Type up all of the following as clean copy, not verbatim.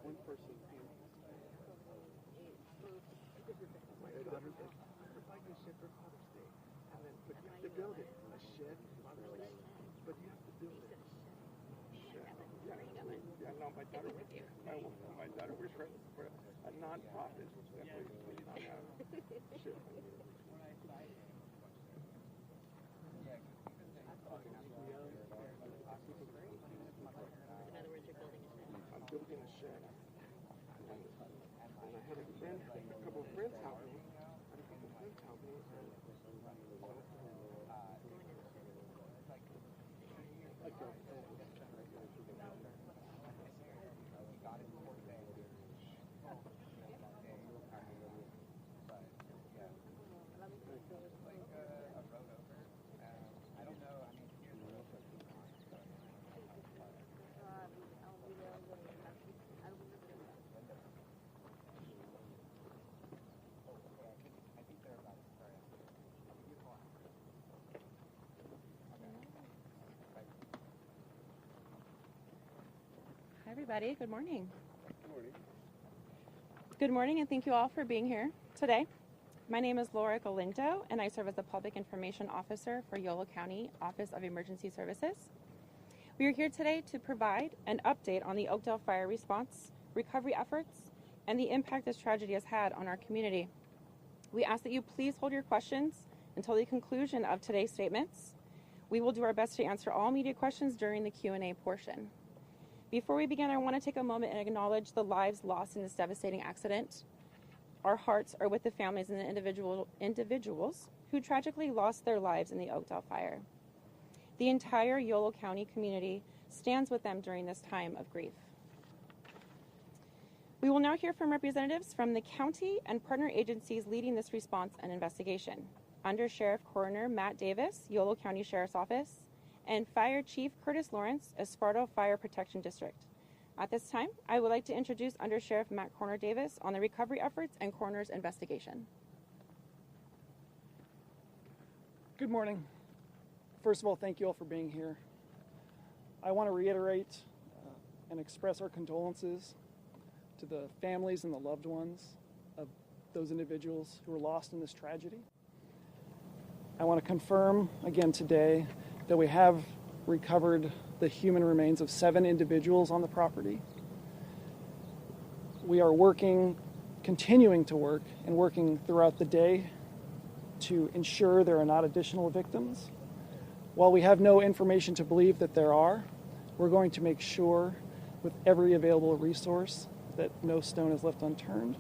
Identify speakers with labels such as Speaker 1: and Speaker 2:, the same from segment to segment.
Speaker 1: one person panties. My daughter said, if I can ship for Father's Day, and then, but you have to build it. A shed, Father's Day, but you have to build it. Yeah, no, my daughter works for a non-profit that was not a ship. I'm building a shed. And I had a couple of friends help me.
Speaker 2: Hi, everybody. Good morning.
Speaker 1: Good morning.
Speaker 2: Good morning, and thank you all for being here today. My name is Laura Galindo, and I serve as the Public Information Officer for Yolo County Office of Emergency Services. We are here today to provide an update on the Oakdale fire response, recovery efforts, and the impact this tragedy has had on our community. We ask that you please hold your questions until the conclusion of today's statements. We will do our best to answer all media questions during the Q&A portion. Before we begin, I want to take a moment and acknowledge the lives lost in this devastating accident. Our hearts are with the families and the individuals who tragically lost their lives in the Oakdale fire. The entire Yolo County community stands with them during this time of grief. We will now hear from representatives from the county and partner agencies leading this response and investigation. Under Sheriff Coroner Matt Davis, Yolo County Sheriff's Office, and Fire Chief Curtis Lawrence, Esparto Fire Protection District. At this time, I would like to introduce Under Sheriff Matt Coroner Davis on the recovery efforts and coroner's investigation.
Speaker 3: Good morning. First of all, thank you all for being here. I want to reiterate and express our condolences to the families and the loved ones of those individuals who were lost in this tragedy. I want to confirm again today that we have recovered the human remains of 7 individuals on the property. We are continuing to work and working throughout the day to ensure there are not additional victims. While we have no information to believe that there are, we're going to make sure with every available resource that no stone is left unturned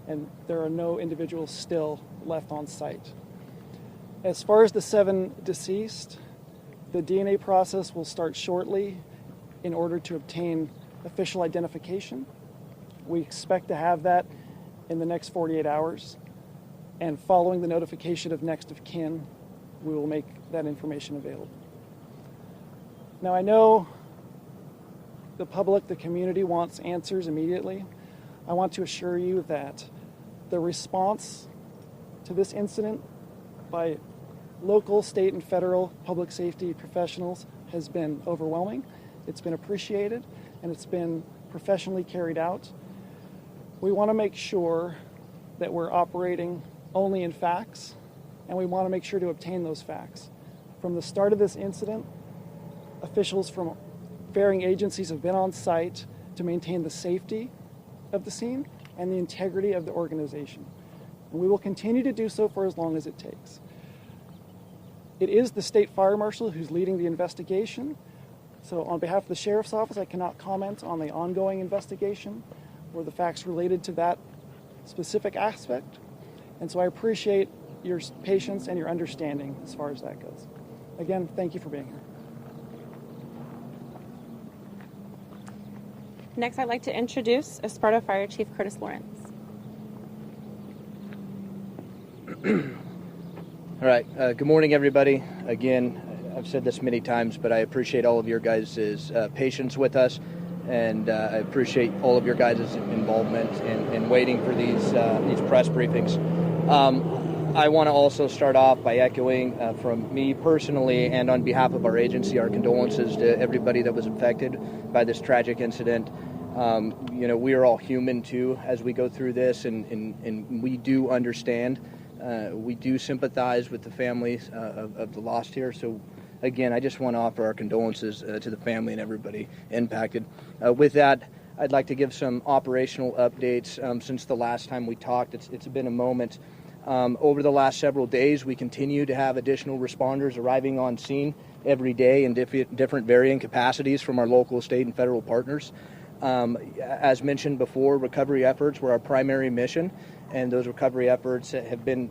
Speaker 3: and there are no individuals still left on site. As far as the 7 deceased, the DNA process will start shortly in order to obtain official identification. We expect to have that in the next 48 hours. And following the notification of next of kin, we will make that information available. Now, I know the public, the community wants answers immediately. I want to assure you that the response to this incident by local, state, and federal public safety professionals has been overwhelming. It's been appreciated, and it's been professionally carried out. We want to make sure that we're operating only in facts, and we want to make sure to obtain those facts. From the start of this incident, officials from varying agencies have been on site to maintain the safety of the scene and the integrity of the organization. And we will continue to do so for as long as it takes. It is the state fire marshal who's leading the investigation. So on behalf of the sheriff's office, I cannot comment on the ongoing investigation or the facts related to that specific aspect. And so I appreciate your patience and your understanding as far as that goes. Again, thank you for being here.
Speaker 2: Next, I'd like to introduce Esparto Fire Chief Curtis Lawrence.
Speaker 4: All right. Good morning, everybody. Again, I've said this many times, but I appreciate all of your guys' patience with us, and I appreciate all of your guys' involvement in waiting for these press briefings. I want to also start off by echoing from me personally and on behalf of our agency our condolences to everybody that was affected by this tragic incident. We are all human too as we go through this, and we do understand. We do sympathize with the families of the lost here. So, again, I just want to offer our condolences to the family and everybody impacted. With that, I'd like to give some operational updates since the last time we talked. It's been a moment. Over the last several days, we continue to have additional responders arriving on scene every day in different varying capacities from our local, state, and federal partners. As mentioned before, recovery efforts were our primary mission, and those recovery efforts have been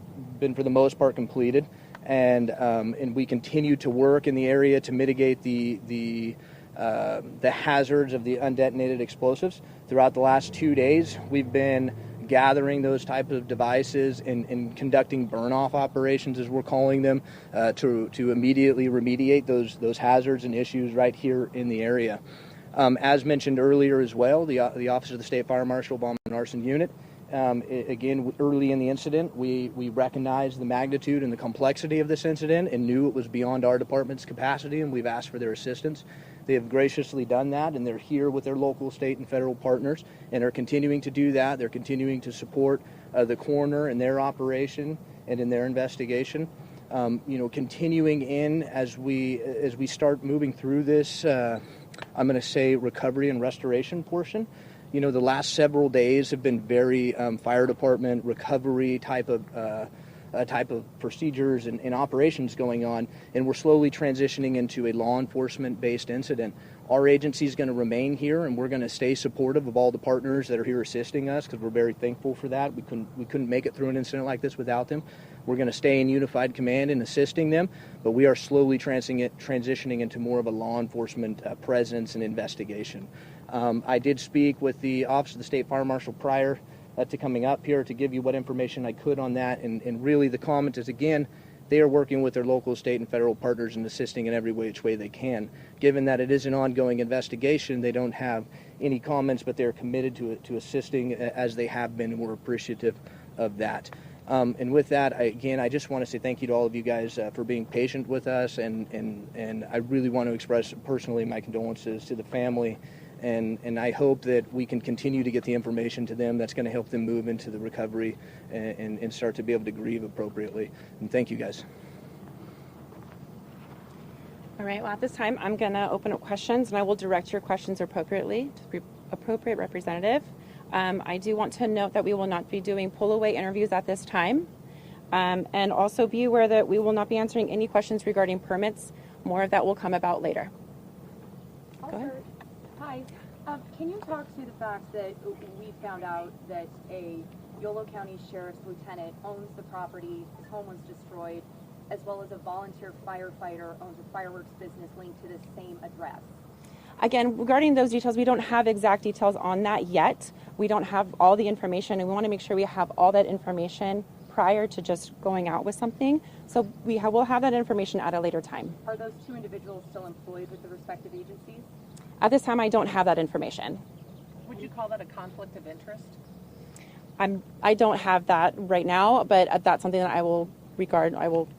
Speaker 4: for the most part completed. And we continue to work in the area to mitigate the hazards of the undetonated explosives. Throughout the last 2 days, we've been gathering those types of devices and conducting burn-off operations, as we're calling them, to immediately remediate those hazards and issues right here in the area. As mentioned earlier as well, the Office of the State Fire Marshal Bomb and Arson Unit, again, early in the incident, we recognized the magnitude and the complexity of this incident and knew it was beyond our department's capacity, and we've asked for their assistance. They have graciously done that, and they're here with their local, state, and federal partners, and are continuing to do that. They're continuing to support the coroner in their operation and in their investigation. Continuing in as we start moving through this, I'm going to say recovery and restoration portion. The last several days have been very fire department recovery type of procedures and operations going on, and we're slowly transitioning into a law enforcement-based incident. Our agency is going to remain here, and we're going to stay supportive of all the partners that are here assisting us, because we're very thankful for that. We couldn't make it through an incident like this without them. We're going to stay in unified command and assisting them, but we are slowly transitioning into more of a law enforcement presence and investigation. I did speak with the Office of the State Fire Marshal prior to coming up here to give you what information I could on that, and really the comment is, again, they are working with their local, state, and federal partners and assisting in every which way they can. Given that it is an ongoing investigation, they don't have any comments, but they're committed to assisting as they have been, and we're appreciative of that. And with that, I just want to say thank you to all of you guys for being patient with us, and I really want to express personally my condolences to the family, and I hope that we can continue to get the information to them that's going to help them move into the recovery and start to be able to grieve appropriately. And thank you guys.
Speaker 2: All right, well, at this time, I'm going to open up questions, and I will direct your questions appropriately to the appropriate representative. I do want to note that we will not be doing pull-away interviews at this time, and also be aware that we will not be answering any questions regarding permits. More of that will come about later. Go ahead.
Speaker 5: Hi. Can you talk to the fact that we found out that a Yolo County Sheriff's Lieutenant owns the property, his home was destroyed, as well as a volunteer firefighter owns a fireworks business linked to the same address?
Speaker 2: Again, regarding those details, we don't have exact details on that yet. We don't have all the information, and we want to make sure we have all that information prior to just going out with something. So we'll have that information at a later time.
Speaker 5: Are those two individuals still employed with the respective agencies?
Speaker 2: At this time, I don't have that information.
Speaker 6: Would you call that a conflict of interest?
Speaker 2: I don't have that right now, but that's something that I will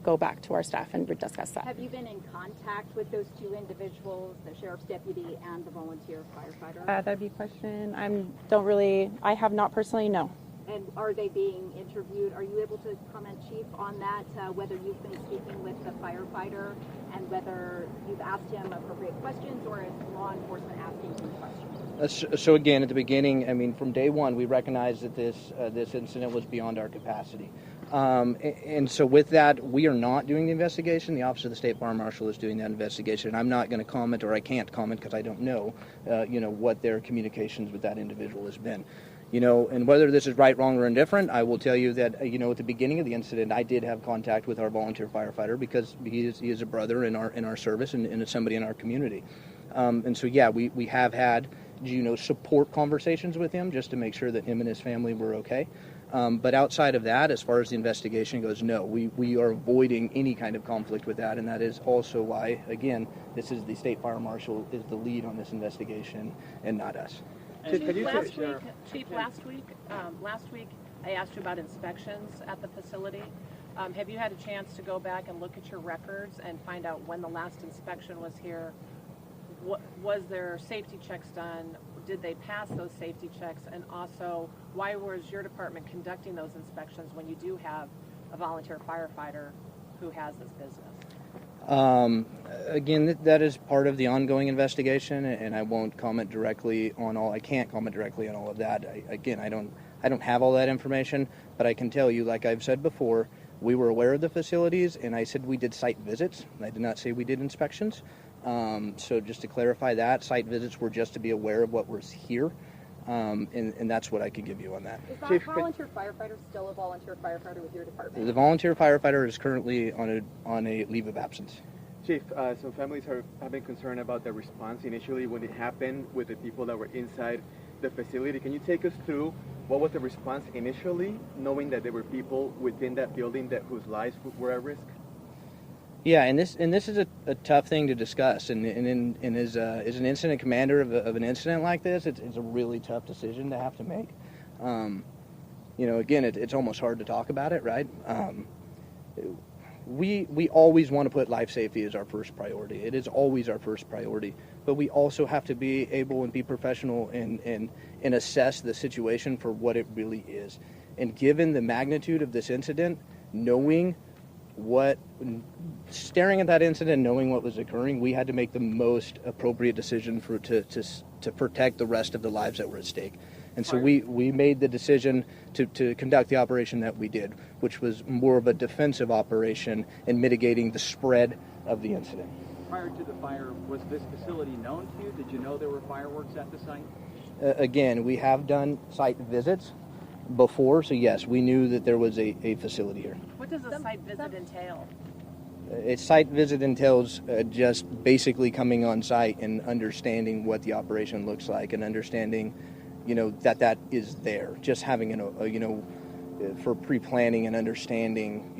Speaker 2: go back to our staff and discuss that.
Speaker 5: Have you been in contact with those two individuals, the sheriff's deputy and the volunteer firefighter?
Speaker 2: That'd be a question. I have not personally, no.
Speaker 5: And are they being interviewed? Are you able to comment, Chief, on that, whether you've been speaking with the firefighter and whether you've asked him appropriate questions, or is law enforcement asking him questions?
Speaker 4: So again, at the beginning, from day one, we recognized that this incident was beyond our capacity. And so with that, we are not doing the investigation. The Office of the State Fire Marshal is doing that investigation. I'm not going to comment, or I can't comment because I don't know, what their communications with that individual has been. And whether this is right, wrong, or indifferent, I will tell you that, at the beginning of the incident, I did have contact with our volunteer firefighter because he is a brother in our service and somebody in our community. And so, yeah, we have had, support conversations with him just to make sure that him and his family were okay. But outside of that, as far as the investigation goes, no, we are avoiding any kind of conflict with that, and that is also why, again, this is the State Fire Marshal is the lead on this investigation and not us.
Speaker 6: Chief, last week I asked you about inspections at the facility. Have you had a chance to go back and look at your records and find out when the last inspection was here? Was there safety checks done? did they pass those safety checks? And also, why was your department conducting those inspections when you do have a volunteer firefighter who has this business?
Speaker 4: Again, that is part of the ongoing investigation, and I won't comment directly on all. I can't comment directly on all of that. I don't have all that information, but I can tell you, like I've said before, we were aware of the facilities, and I said we did site visits. I did not say we did inspections. So just to clarify that, site visits were just to be aware of what was here, and that's what I can give you on that.
Speaker 5: Is that volunteer firefighter still a volunteer firefighter with your department?
Speaker 4: The volunteer firefighter is currently on a leave of absence.
Speaker 7: Chief, some families have been concerned about the response initially when it happened with the people that were inside the facility. Can you take us through what was the response initially, knowing that there were people within that building whose lives were at risk?
Speaker 4: Yeah, and this is a tough thing to discuss. And as an incident commander of an incident like this, it's a really tough decision to have to make. Again, it's almost hard to talk about it, right? We always want to put life safety as our first priority. It is always our first priority. But we also have to be able and be professional and assess the situation for what it really is. And given the magnitude of this incident, staring at that incident, knowing what was occurring, we had to make the most appropriate decision to protect the rest of the lives that were at stake. And so we made the decision to conduct the operation that we did, which was more of a defensive operation in mitigating the spread of the incident.
Speaker 8: Prior to the fire, was this facility known to you? Did you know there were fireworks at the site?
Speaker 4: Again, we have done site visits before, so yes, we knew that there was a facility here.
Speaker 6: What does a site visit entail?
Speaker 4: A site visit entails just basically coming on site and understanding what the operation looks like and understanding, that is there. Just having for pre-planning and understanding,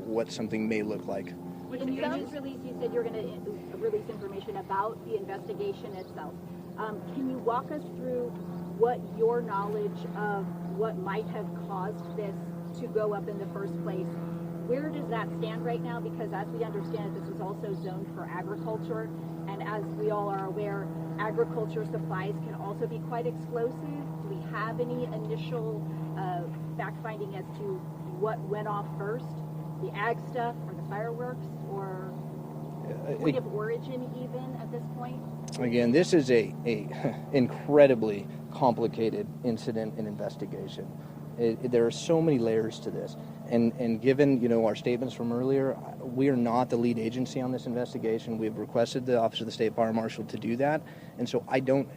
Speaker 4: what something may look like.
Speaker 9: In your news release, you said you're going to release information about the investigation itself. Can you walk us through what your knowledge of what might have caused this to go up in the first place? Where does that stand right now? Because as we understand it, this is also zoned for agriculture. And as we all are aware, agriculture supplies can also be quite explosive. Do we have any initial fact-finding as to what went off first? The ag stuff or the fireworks or point of origin even at this point?
Speaker 4: Again, this is a incredibly complicated incident and investigation. There are so many layers to this. And given, our statements from earlier, we are not the lead agency on this investigation. We have requested the Office of the State Fire Marshal to do that. And so I don't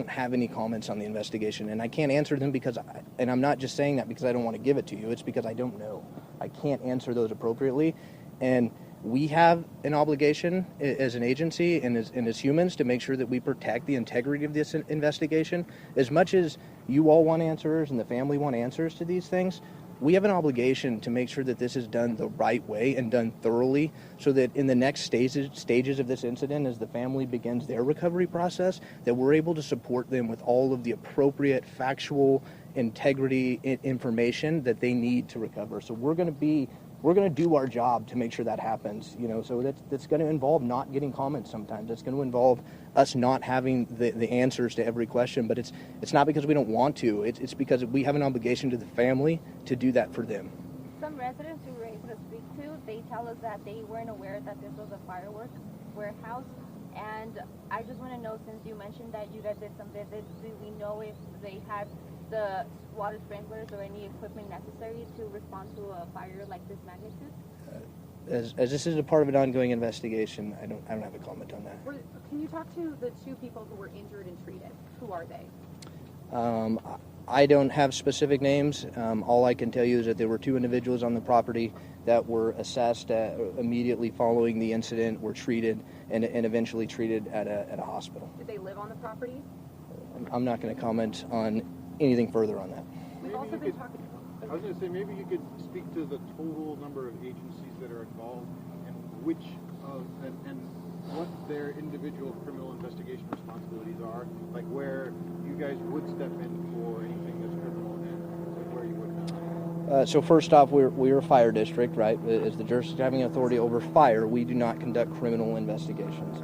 Speaker 4: have any comments on the investigation. And I can't answer them and I'm not just saying that because I don't want to give it to you. It's because I don't know. I can't answer those appropriately. And we have an obligation as an agency and as humans to make sure that we protect the integrity of this investigation. As much as you all want answers and the family want answers to these things, we have an obligation to make sure that this is done the right way and done thoroughly so that in the next stages of this incident, as the family begins their recovery process, that we're able to support them with all of the appropriate factual integrity information that they need to recover. So we're going to do our job to make sure that happens, so that's going to involve not getting comments sometimes. It's going to involve us not having the answers to every question, but it's not because we don't want to. It's because we have an obligation to the family to do that for them.
Speaker 10: Some residents who we were able to speak to, they tell us that they weren't aware that this was a fireworks warehouse. And I just want to know, since you mentioned that you guys did some visits, do we know if they had the water sprinklers or any equipment necessary to respond to a fire like this magnitude?
Speaker 4: As this is a part of an ongoing investigation, I don't have a comment on that.
Speaker 5: Can you talk to the two people who were injured and treated? Who are they?
Speaker 4: I don't have specific names. All I can tell you is that there were two individuals on the property that were assessed immediately following the incident, were treated, and eventually treated at a hospital.
Speaker 5: Did they live on the property?
Speaker 4: I'm not going to comment on anything further on that.
Speaker 5: We've also been talking.
Speaker 11: I was going to say, maybe you could speak to the total number of agencies that are involved and which and what their individual criminal investigation responsibilities are, like where you guys would step in for anything that's criminal and where you would not.
Speaker 4: So first off, we're a fire district, right? As the jurisdiction having authority over fire, we do not conduct criminal investigations.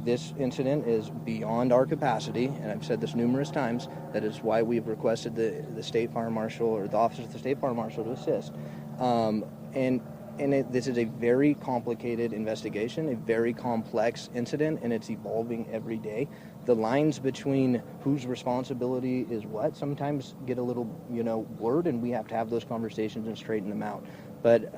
Speaker 4: This incident is beyond our capacity, and I've said this numerous times. That is why we've requested the state fire marshal or the officers of the state fire marshal to assist. This is a very complicated investigation, a very complex incident, and it's evolving every day. The lines between whose responsibility is what sometimes get a little, blurred, and we have to have those conversations and straighten them out. But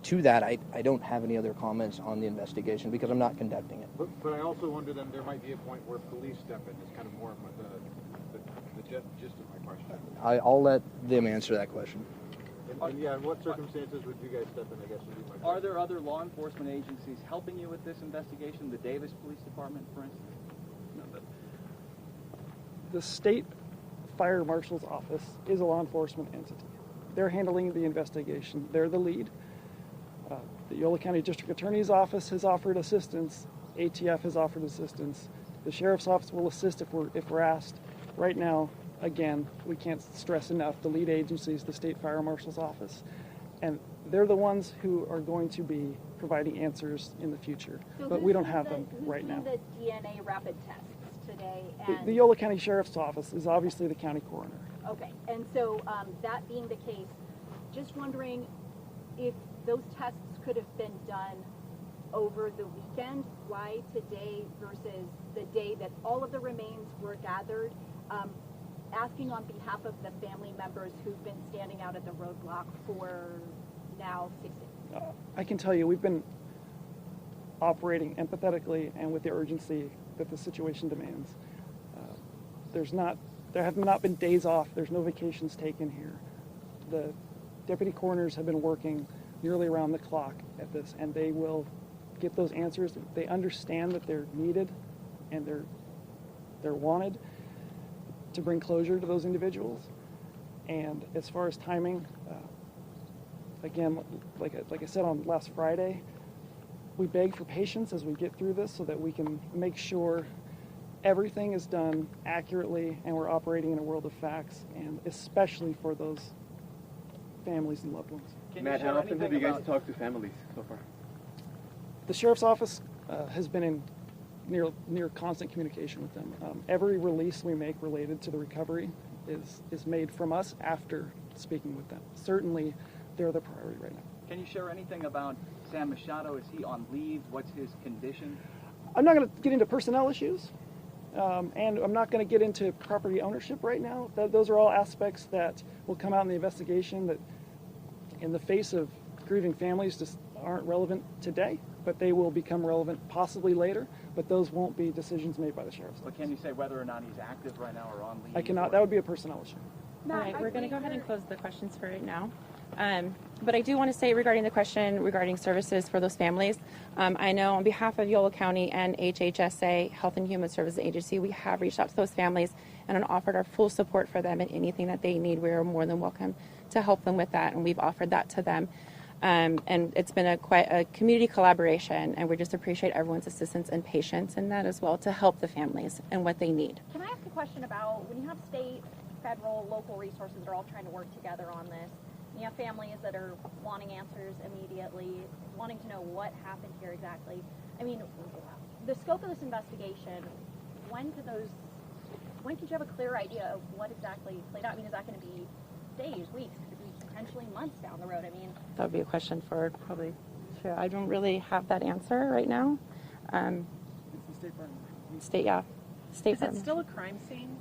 Speaker 4: to that, I don't have any other comments on the investigation because I'm not conducting it.
Speaker 11: But I also wonder then there might be a point where police step in. It's kind of more of the gist of my question.
Speaker 4: I'll let them answer that question.
Speaker 11: And in what circumstances would you guys step in, I guess, would be my question.
Speaker 8: Are there other law enforcement agencies helping you with this investigation? The Davis Police Department, for instance?
Speaker 3: The state fire marshal's office is a law enforcement entity. They're handling the investigation. They're the lead. The Yolo County District Attorney's Office has offered assistance. ATF has offered assistance. The Sheriff's Office will assist if we're asked. Right now, again, we can't stress enough, the lead agency is the State Fire Marshal's Office. And they're the ones who are going to be providing answers in the future.
Speaker 9: So
Speaker 3: but we don't have them right now.
Speaker 9: Who's doing the DNA rapid tests today?
Speaker 3: The Yolo County Sheriff's Office is obviously the county coroner.
Speaker 9: Okay, and so that being the case, just wondering if those tests could have been done over the weekend, why today versus the day that all of the remains were gathered? Asking on behalf of the family members who've been standing out at the roadblock for now 6 days.
Speaker 3: I can tell you we've been operating empathetically and with the urgency that the situation demands. There have not been days off. There's no vacations taken here. The deputy coroners have been working nearly around the clock at this, and they will get those answers. They understand that they're needed and they're wanted to bring closure to those individuals. And as far as timing, again, like I said on last Friday, we beg for patience as we get through this so that we can make sure everything is done accurately and we're operating in a world of facts, and especially for those families and loved ones.
Speaker 7: Matt, how often have you guys talked to families so far?
Speaker 3: The Sheriff's Office has been in near constant communication with them. Every release we make related to the recovery is made from us after speaking with them. Certainly, they're the priority right now.
Speaker 8: Can you share anything about Sam Machado? Is he on leave? What's his condition?
Speaker 3: I'm not going to get into personnel issues, and I'm not going to get into property ownership right now. Those are all aspects that will come out in the investigation that, in the face of grieving families, just aren't relevant today, but they will become relevant possibly later. But those won't be decisions made by the Sheriff's Office.
Speaker 8: But can you say whether or not he's active right now or on leave?
Speaker 3: I cannot. That would be a personnel issue.
Speaker 2: All right, we're going to go ahead and close the questions for right now. But I do want to say regarding the question regarding services for those families, I know on behalf of Yolo County and HHSA, Health and Human Services Agency, we have reached out to those families and offered our full support for them in anything that they need. We are more than welcome to help them with that, and we've offered that to them. And it's been quite a community collaboration, and we just appreciate everyone's assistance and patience in that as well to help the families and what they need.
Speaker 12: Can I ask a question about when you have state, federal, local resources that are all trying to work together on this, and you have families that are wanting answers immediately, wanting to know what happened here exactly. I mean, the scope of this investigation, when could you have a clear idea of what exactly played out? I mean, is that going to be days, weeks, could it be potentially months down the road? I mean,
Speaker 2: that would be a question for probably, sure. I don't really have that answer right now.
Speaker 3: It's the State Farm.
Speaker 2: State
Speaker 6: Is
Speaker 2: Farm.
Speaker 6: it still a crime scene?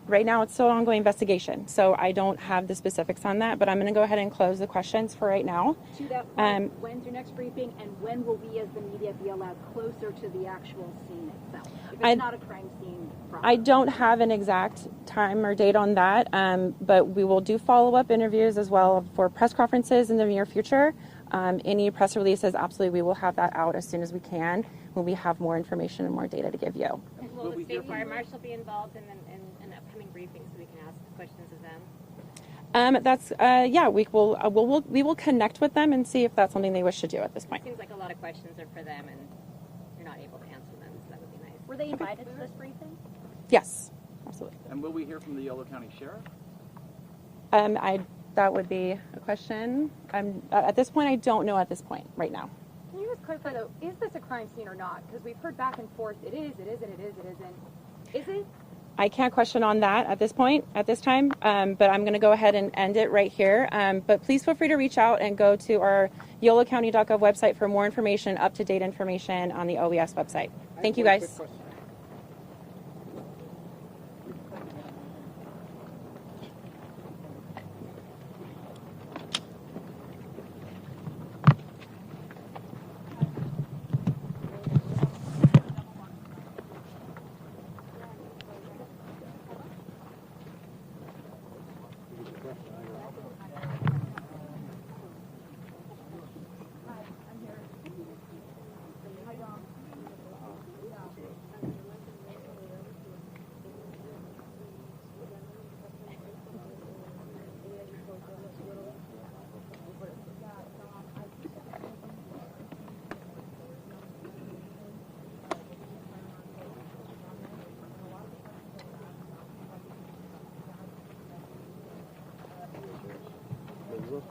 Speaker 2: Right now, it's still an ongoing investigation, so I don't have the specifics on that, but I'm going to go ahead and close the questions for right now.
Speaker 9: To that point, when's your next briefing, and when will we as the media be allowed closer to the actual scene itself? If it's not a crime scene problem.
Speaker 2: I don't have an exact time or date on that, but we will do follow-up interviews as well for press conferences in the near future. Any press releases, absolutely, we will have that out as soon as we can when we have more information and more data to give you.
Speaker 13: Will the State Fire Marshal be involved in upcoming briefings so we can ask questions of them? We will connect with them and see if that's something they wish to do at this point. It seems like a lot of questions are for them and you're not able to answer them, so that would be nice.
Speaker 12: Were they invited to this briefing?
Speaker 2: Yes, absolutely.
Speaker 8: And will we hear from the Yolo County Sheriff?
Speaker 2: That would be a question. At this point, I don't know at this point right now.
Speaker 5: Can you just clarify though, is this a crime scene or not? Because we've heard back and forth, it is, it isn't, it is, it isn't. Is it?
Speaker 2: I can't question on that at this time, but I'm going to go ahead and end it right here. But please feel free to reach out and go to our yolocounty.gov website for more information, up-to-date information on the OES website. Thank you, guys.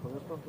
Speaker 1: Con esto,